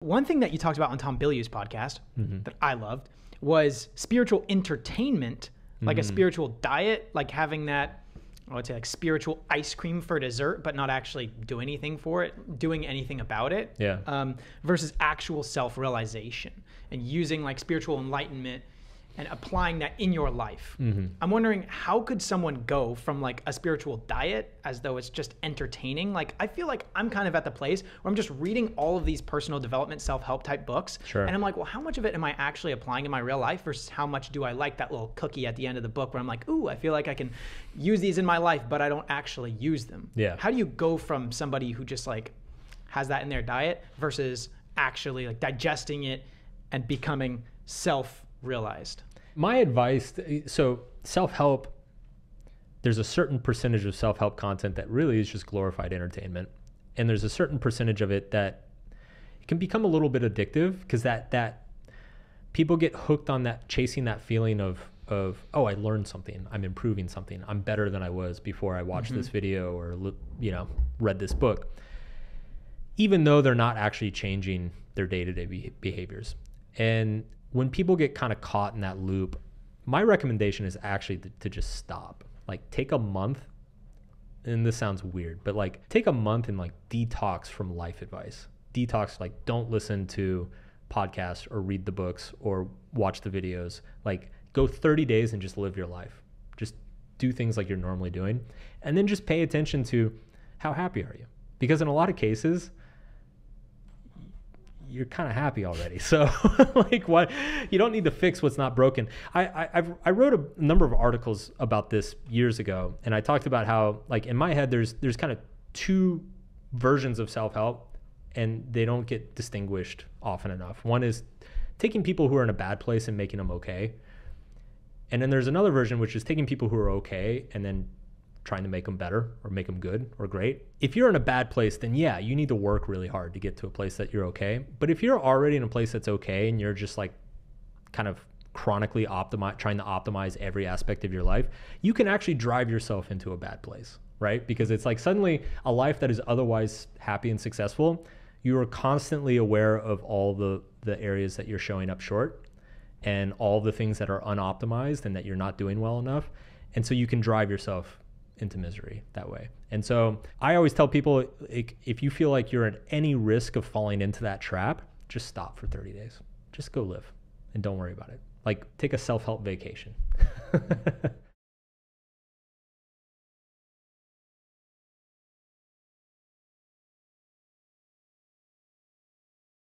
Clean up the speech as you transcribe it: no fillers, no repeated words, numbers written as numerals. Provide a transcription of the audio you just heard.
One thing that you talked about on Tom Bilyeu's podcast that I loved was spiritual entertainment, like a spiritual diet, like having that, I would say like spiritual ice cream for dessert, but not actually doing anything about it. Yeah. Versus actual self-realization and using like spiritual enlightenment and applying that in your life. I'm wondering, how could someone go from like a spiritual diet as though it's just entertaining? Like, I feel like I'm kind of at the place where I'm just reading all of these personal development, self-help type books. Sure. And I'm like, well, how much of it am I actually applying in my real life versus how much do I like that little cookie at the end of the book where I'm like, ooh, I feel like I can use these in my life, but I don't actually use them. Yeah. How do you go from somebody who just like has that in their diet versus actually like digesting it and becoming self-realized? My advice, so self-help, there's a certain percentage of self-help content that really is just glorified entertainment. And there's a certain percentage of it that it can become a little bit addictive because that people get hooked on that, chasing that feeling of, oh, I learned something, I'm improving something, I'm better than I was before I watched this video or, read this book, even though they're not actually changing their day-to-day behaviors. And when people get kind of caught in that loop, my recommendation is actually to just stop. Like, take a month, and this sounds weird, but like take a month and like detox from life advice. Detox, like don't listen to podcasts or read the books or watch the videos. Like, go 30 days and just live your life. Just do things like you're normally doing. And then just pay attention to how happy are you? Because in a lot of cases, you're kind of happy already. So like, what, you don't need to fix what's not broken. I wrote a number of articles about this years ago, and I talked about how, like, in my head, there's kind of two versions of self-help, and they don't get distinguished often enough. One is taking people who are in a bad place and making them okay. And then there's another version, which is taking people who are okay and then trying to make them better or make them good or great. If you're in a bad place, then yeah, you need to work really hard to get to a place that you're okay. But if you're already in a place that's okay and you're just like kind of chronically trying to optimize every aspect of your life, you can actually drive yourself into a bad place, right? Because it's like suddenly a life that is otherwise happy and successful, you are constantly aware of all the areas that you're showing up short and all the things that are unoptimized and that you're not doing well enough. And so you can drive yourself into misery that way. And so I always tell people, if you feel like you're at any risk of falling into that trap, just stop for 30 days. Just go live and don't worry about it. Like, take a self-help vacation.